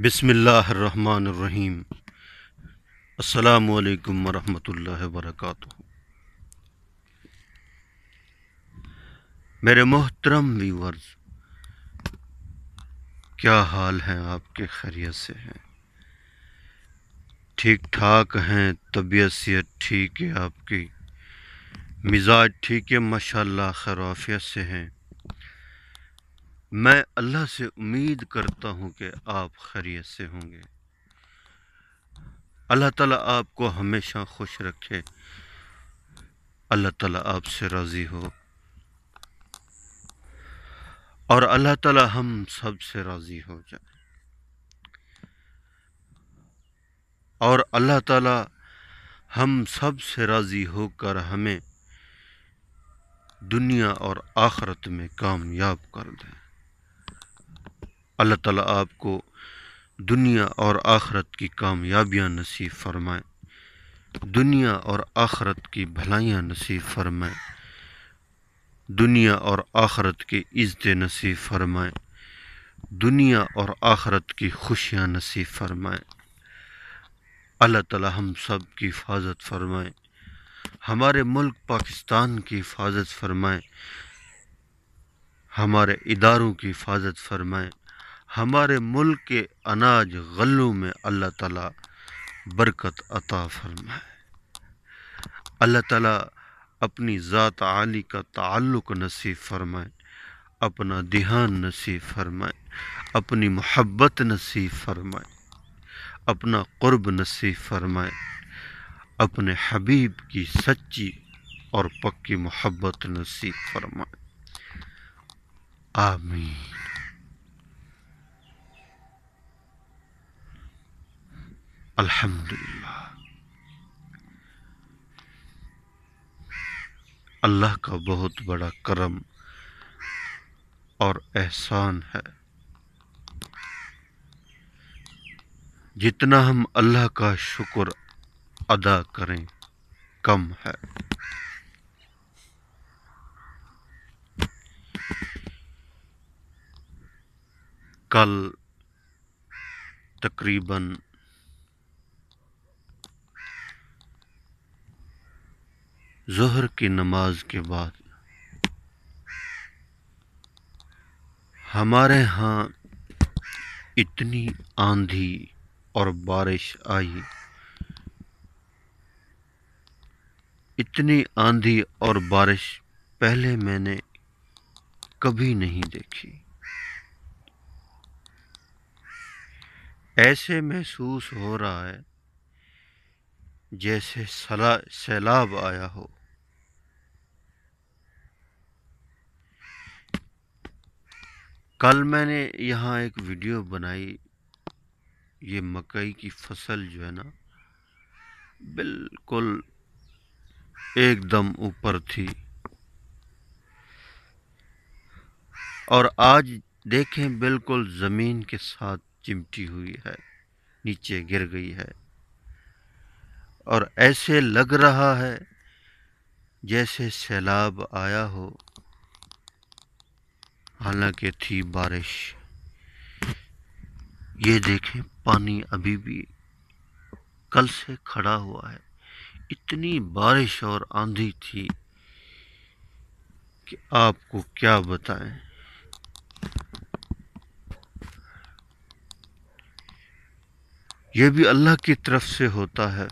بسم اللہ الرحمن الرحیم۔ السلام علیکم ورحمۃ اللہ وبرکاتہ۔ میرے محترم ویورز، کیا حال ہیں آپ کے؟ خیریت سے ہیں؟ ٹھیک ٹھاک ہیں؟ طبیعت صحت ٹھیک ہے؟ آپ کی مزاج ٹھیک ہے؟ ماشاءاللہ خیر و عافیت سے ہیں؟ میں اللہ سے امید کرتا ہوں کہ آپ خیریت سے ہوں گے۔ اللہ تعالیٰ آپ کو ہمیشہ خوش رکھے، اللہ تعالیٰ آپ سے راضی ہو، اور اللہ تعالیٰ ہم سب سے راضی ہو جائے، اور اللہ تعالیٰ ہم سب سے راضی ہو کر ہمیں دنیا اور آخرت میں کامیاب کر دے۔ اللہ تعالیٰ آپ کو دنیا اور آخرت کی کامیابیاں نصیب فرمائے، دنیا اور آخرت کی بھلائیاں نصیب فرمائے، دنیا اور آخرت کی عزتیں نصیب فرمائے، دنیا اور آخرت کی خوشیاں نصیب فرمائے۔ اللہ تعالیٰ ہم سب کی حفاظت فرمائے، ہمارے ملک پاکستان کی حفاظت فرمائے، ہمارے اداروں کی حفاظت فرمائے، ہمارے ملک کے اناج غلوں میں اللہ تعالیٰ برکت عطا فرمائے۔ اللہ تعالیٰ اپنی ذات عالی کا تعلق نصیب فرمائے، اپنا دھیان نصیب فرمائے، اپنی محبت نصیب فرمائے، اپنا قرب نصیب فرمائے، اپنے حبیب کی سچی اور پکی محبت نصیب فرمائے۔ آمین۔ الحمدللہ۔ اللہ کا بہت بڑا کرم اور احسان ہے، جتنا ہم اللہ کا شکر ادا کریں کم ہے۔ کل تقریباً ظہر کی نماز کے بعد ہمارے ہاں اتنی آندھی اور بارش آئی، اتنی آندھی اور بارش پہلے میں نے کبھی نہیں دیکھی۔ ایسے محسوس ہو رہا ہے جیسے سیلاب آیا ہو۔ کل میں نے یہاں ایک ویڈیو بنائی، یہ مکئی کی فصل جو ہے نا بالکل ایک دم اوپر تھی، اور آج دیکھیں بالکل زمین کے ساتھ چمٹی ہوئی ہے، نیچے گر گئی ہے، اور ایسے لگ رہا ہے جیسے سیلاب آیا ہو، حالانکہ تھی بارش۔ یہ دیکھیں پانی ابھی بھی کل سے کھڑا ہوا ہے، اتنی بارش اور آندھی تھی کہ آپ کو کیا بتائیں۔ یہ بھی اللہ کی طرف سے ہوتا ہے۔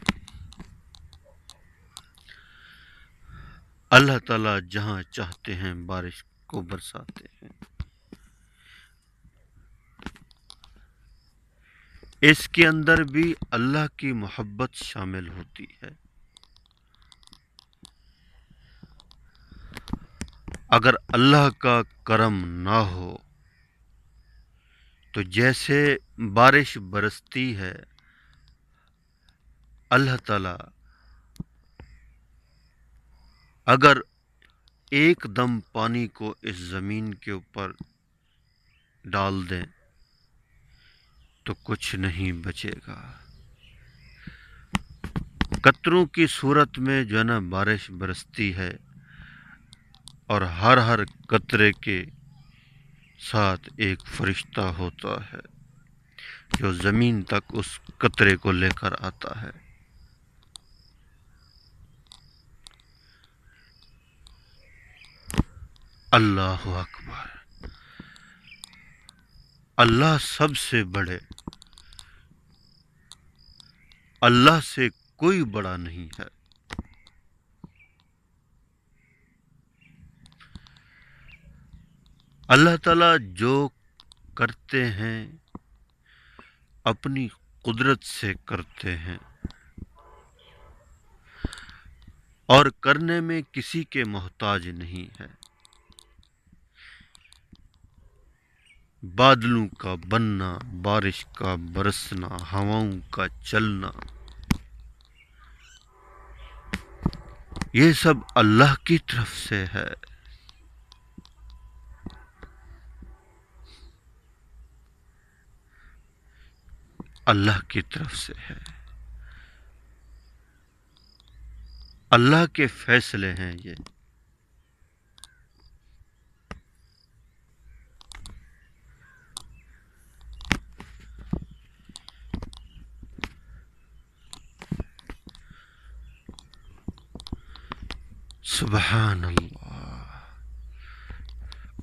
اللہ تعالیٰ جہاں چاہتے ہیں بارش کو برساتے ہیں۔ اس کے اندر بھی اللہ کی محبت شامل ہوتی ہے۔ اگر اللہ کا کرم نہ ہو تو جیسے بارش برستی ہے، اللہ تعالیٰ اگر ایک دم پانی کو اس زمین کے اوپر ڈال دیں تو کچھ نہیں بچے گا۔ قطروں کی صورت میں جو ہے نا بارش برستی ہے، اور ہر قطرے کے ساتھ ایک فرشتہ ہوتا ہے جو زمین تک اس قطرے کو لے کر آتا ہے۔ اللہ اکبر، اللہ سب سے بڑے، اللہ سے کوئی بڑا نہیں ہے۔ اللہ تعالیٰ جو کرتے ہیں اپنی قدرت سے کرتے ہیں، اور کرنے میں کسی کے محتاج نہیں ہے۔ بادلوں کا بننا، بارش کا برسنا، ہواؤں کا چلنا، یہ سب اللہ کی طرف سے ہے۔ اللہ کی طرف سے ہے، اللہ کے فیصلے ہیں یہ۔ سبحان اللہ۔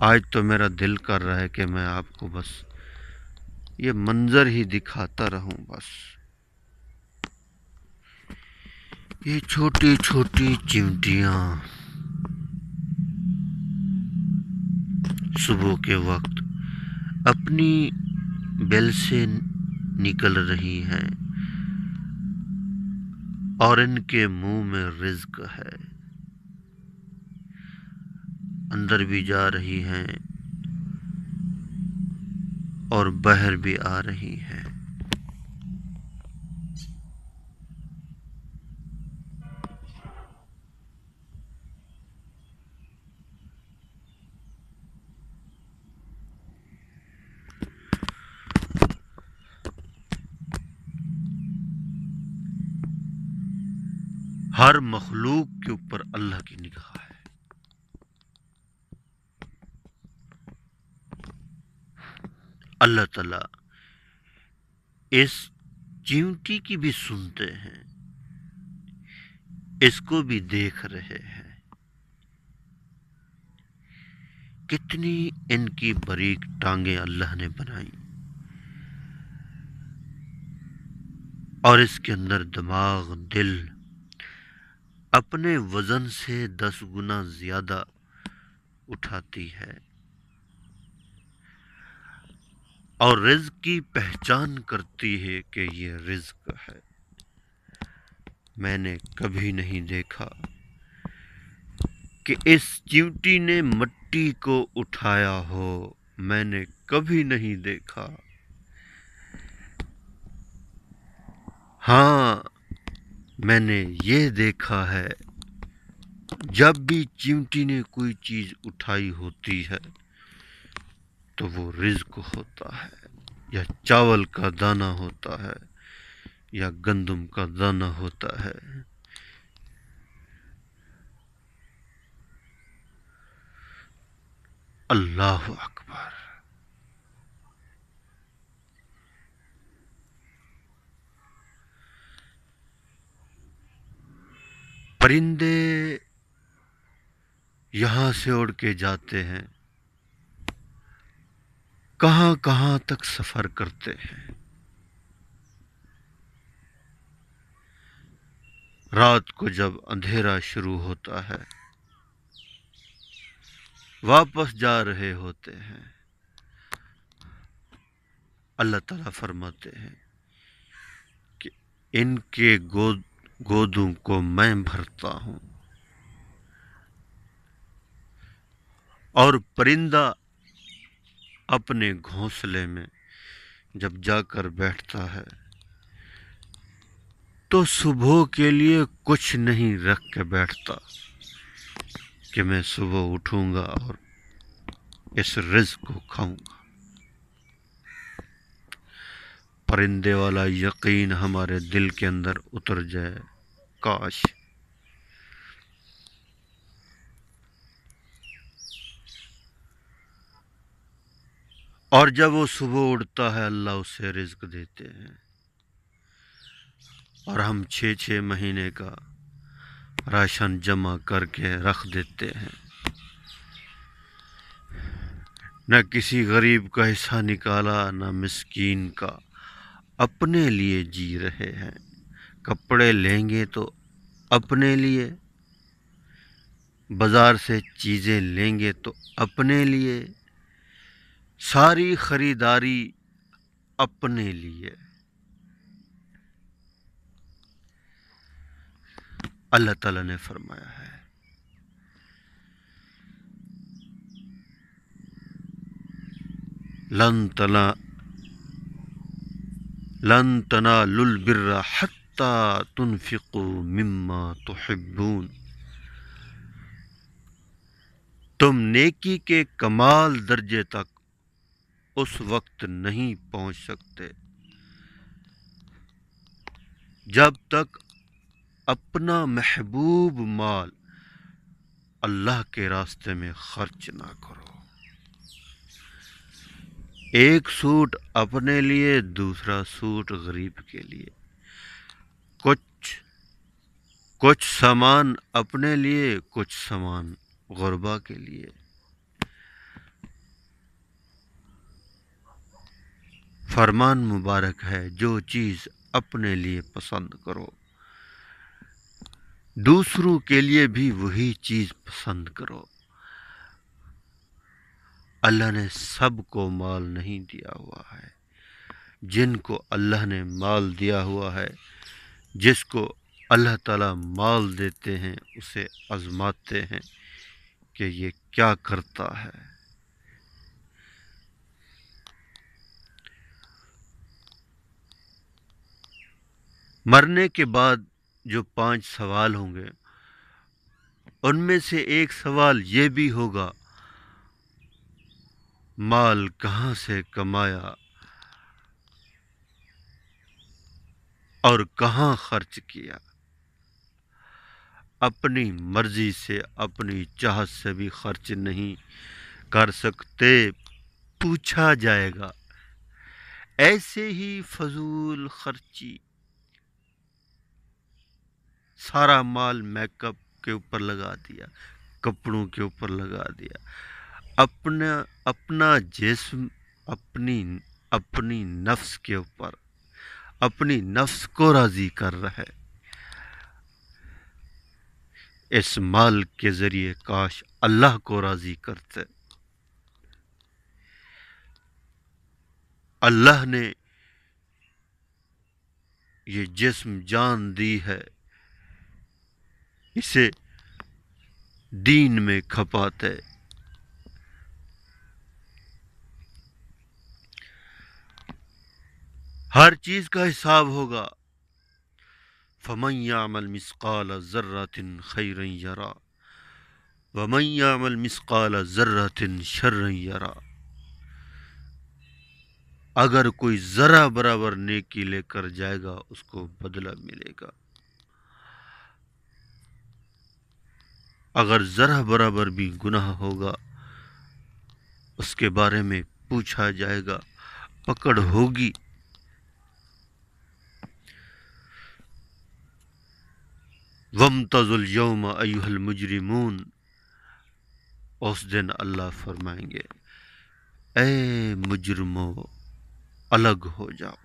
آج تو میرا دل کر رہا ہے کہ میں آپ کو بس یہ منظر ہی دکھاتا رہوں بس۔ یہ چھوٹی چھوٹی چیونٹیاں صبح کے وقت اپنی بیل سے نکل رہی ہیں، اور ان کے منہ میں رزق ہے، اندر بھی جا رہی ہیں اور باہر بھی آ رہی ہیں۔ ہر مخلوق کے اوپر اللہ کی نگاہ ہے۔ اللہ تعالیٰ اس چیونٹی کی بھی سنتے ہیں، اس کو بھی دیکھ رہے ہیں۔ کتنی ان کی باریک ٹانگیں اللہ نے بنائی، اور اس کے اندر دماغ، دل اپنے وزن سے 10 گنا زیادہ اٹھاتی ہے، اور رزق کی پہچان کرتی ہے کہ یہ رزق ہے۔ میں نے کبھی نہیں دیکھا کہ اس چیونٹی نے مٹی کو اٹھایا ہو، میں نے کبھی نہیں دیکھا۔ ہاں، میں نے یہ دیکھا ہے، جب بھی چیونٹی نے کوئی چیز اٹھائی ہوتی ہے تو وہ رزق ہوتا ہے، یا چاول کا دانہ ہوتا ہے، یا گندم کا دانہ ہوتا ہے۔ اللہ اکبر۔ پرندے یہاں سے اڑ کے جاتے ہیں، کہاں کہاں تک سفر کرتے ہیں۔ رات کو جب اندھیرا شروع ہوتا ہے، واپس جا رہے ہوتے ہیں، اللہ تعالیٰ فرماتے ہیں کہ ان کے گودوں کو میں بھرتا ہوں، اور پرندہ اپنے گھونسلے میں جب جا کر بیٹھتا ہے تو صبح کے لیے کچھ نہیں رکھ کے بیٹھتا کہ میں صبح اٹھوں گا اور اس رزق کو کھاؤں گا۔ پرندے والا یقین ہمارے دل کے اندر اتر جائے، کاش۔ اور جب وہ صبح اٹھتا ہے اللہ اسے رزق دیتے ہیں، اور ہم 6 مہینے کا راشن جمع کر کے رکھ دیتے ہیں، نہ کسی غریب کا حصہ نکالا نہ مسکین کا، اپنے لیے جی رہے ہیں۔ کپڑے لیں گے تو اپنے لیے، بازار سے چیزیں لیں گے تو اپنے لیے، ساری خریداری اپنے لیے۔ اللہ تعالیٰ نے فرمایا ہے لن تنالوا البر حتى تنفقوا مما تحبون، تم نیکی کے کمال درجے تک اس وقت نہیں پہنچ سکتے جب تک اپنا محبوب مال اللہ کے راستے میں خرچ نہ کرو۔ ایک سوٹ اپنے لیے، دوسرا سوٹ غریب کے لیے، کچھ سامان اپنے لیے، کچھ سامان غربا کے لیے۔ فرمان مبارک ہے، جو چیز اپنے لیے پسند کرو دوسروں کے لیے بھی وہی چیز پسند کرو۔ اللہ نے سب کو مال نہیں دیا ہوا ہے، جن کو اللہ نے مال دیا ہوا ہے، جس کو اللہ تعالیٰ مال دیتے ہیں اسے آزماتے ہیں کہ یہ کیا کرتا ہے۔ مرنے کے بعد جو 5 سوال ہوں گے، ان میں سے ایک سوال یہ بھی ہوگا، مال کہاں سے کمایا اور کہاں خرچ کیا؟ اپنی مرضی سے، اپنی چاہت سے بھی خرچ نہیں کر سکتے، پوچھا جائے گا۔ ایسے ہی فضول خرچی، سارا مال میک اپ کے اوپر لگا دیا، کپڑوں کے اوپر لگا دیا، اپنا جسم اپنی نفس کے اوپر، اپنی نفس کو راضی کر رہے۔ اس مال کے ذریعے کاش اللہ کو راضی کرتے۔ اللہ نے یہ جسم جان دی ہے، اسے دین میں کھپاتے۔ ہر چیز کا حساب ہوگا۔ فَمَن يَعْمَلْ مِثْقَالَ ذَرَّةٍ خَيْرًا يَرَهُ وَمَن يَعْمَلْ مِثْقَالَ ذَرَّةٍ شَرًّا يَرَهُ۔ اگر کوئی ذرہ برابر نیکی لے کر جائے گا اس کو بدلہ ملے گا، اگر ذرہ برابر بھی گناہ ہوگا اس کے بارے میں پوچھا جائے گا، پکڑ ہوگی۔ وَامْتَازُوا الْيَوْمَ أَيُّهَا الْمُجْرِمُونَ، اس دن اللہ فرمائیں گے، اے مجرمو الگ ہو جاؤ۔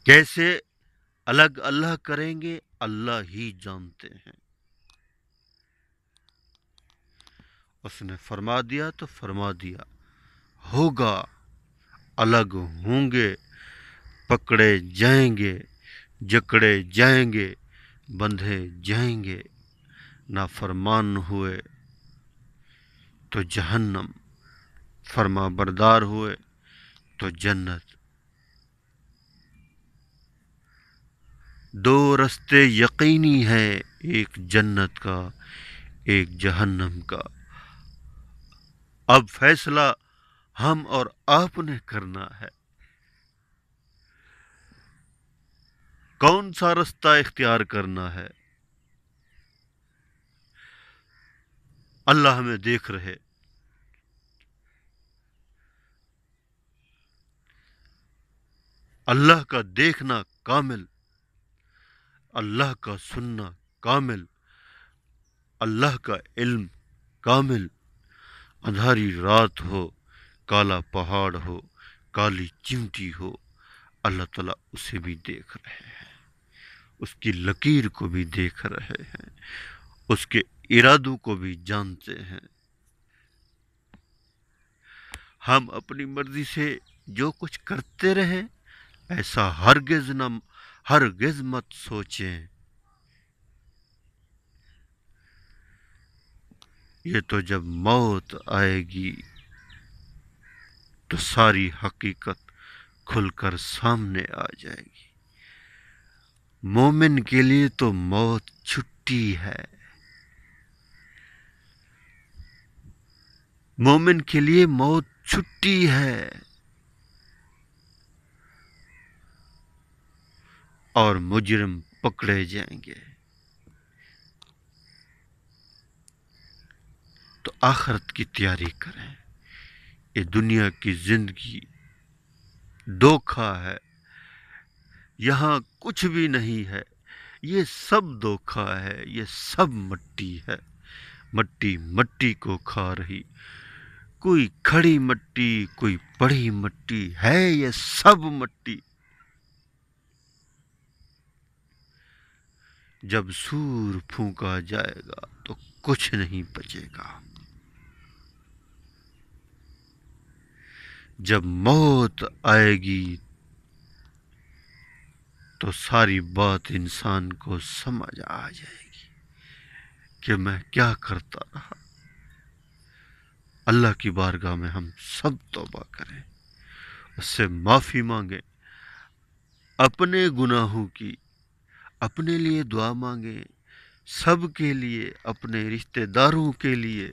کیسے الگ اللہ کریں گے اللہ ہی جانتے ہیں۔ اس نے فرما دیا تو فرما دیا، ہوگا، الگ ہوں گے، پکڑے جائیں گے، جکڑے جائیں گے، بندھے جائیں گے۔ نافرمان ہوئے تو جہنم، فرما بردار ہوئے تو جنت۔ دو رستے یقینی ہیں، ایک جنت کا، ایک جہنم کا۔ اب فیصلہ ہم اور آپ نے کرنا ہے، کون سا رستہ اختیار کرنا ہے۔ اللہ ہمیں دیکھ رہے، اللہ کا دیکھنا کامل، اللہ کا سننا کامل، اللہ کا علم کامل، اندھاری رات ہو، کالا پہاڑ ہو، کالی چمٹی ہو، اللہ تعالیٰ اسے بھی دیکھ رہے ہیں، اس کی لکیر کو بھی دیکھ رہے ہیں، اس کے ارادوں کو بھی جانتے ہیں۔ ہم اپنی مرضی سے جو کچھ کرتے رہیں، ایسا ہرگز مت سوچیں۔ یہ تو جب موت آئے گی تو ساری حقیقت کھل کر سامنے آ جائے گی۔ مومن کے لیے تو موت چھٹی ہے، مومن کے لیے موت چھٹی ہے، اور مجرم پکڑے جائیں گے۔ تو آخرت کی تیاری کریں۔ یہ دنیا کی زندگی دھوکھا ہے، یہاں کچھ بھی نہیں ہے، یہ سب دھوکھا ہے، یہ سب مٹی ہے، مٹی مٹی کو کھا رہی، کوئی کھڑی مٹی، کوئی پڑی مٹی ہے، یہ سب مٹی۔ جب سور پھونکا جائے گا تو کچھ نہیں بچے گا، جب موت آئے گی تو ساری بات انسان کو سمجھ آ جائے گی کہ میں کیا کرتا رہا۔ اللہ کی بارگاہ میں ہم سب توبہ کریں، اس سے معافی مانگیں، اپنے گناہوں کی، اپنے لیے دعا مانگیں، سب کے لیے، اپنے رشتہ داروں کے لیے۔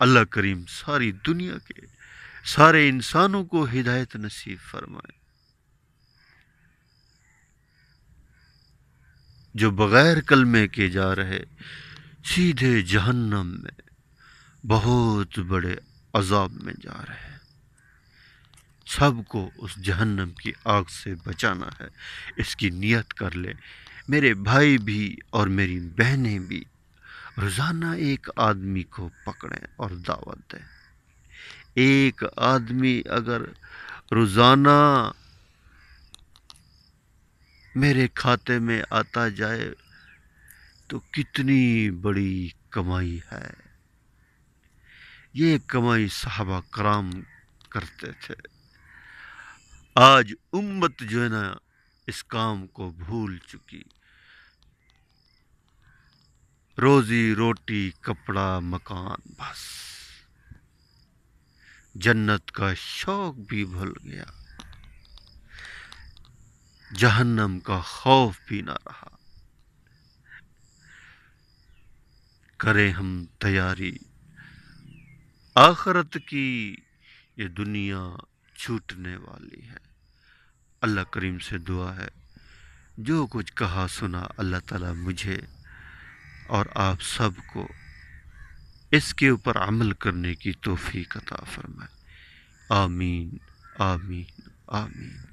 اللہ کریم ساری دنیا کے سارے انسانوں کو ہدایت نصیب فرمائے۔ جو بغیر کلمے کے جا رہے سیدھے جہنم میں بہت بڑے عذاب میں جا رہے ہیں، سب کو اس جہنم کی آگ سے بچانا ہے، اس کی نیت کر لے۔ میرے بھائی بھی اور میری بہنیں بھی روزانہ ایک آدمی کو پکڑیں اور دعوت دیں۔ ایک آدمی اگر روزانہ میرے کھاتے میں آتا جائے تو کتنی بڑی کمائی ہے۔ یہ کمائی صحابہ کرام کرتے تھے، آج امت جو ہے نا اس کام کو بھول چکی۔ روزی روٹی کپڑا مکان، بس جنت کا شوق بھی بھول گیا، جہنم کا خوف بھی نہ رہا۔ کریں ہم تیاری آخرت کی، یہ دنیا چھوٹنے والی ہے۔ اللہ کریم سے دعا ہے، جو کچھ کہا سنا اللہ تعالیٰ مجھے اور آپ سب کو اس کے اوپر عمل کرنے کی توفیق عطا فرمائے۔ آمین آمین آمین۔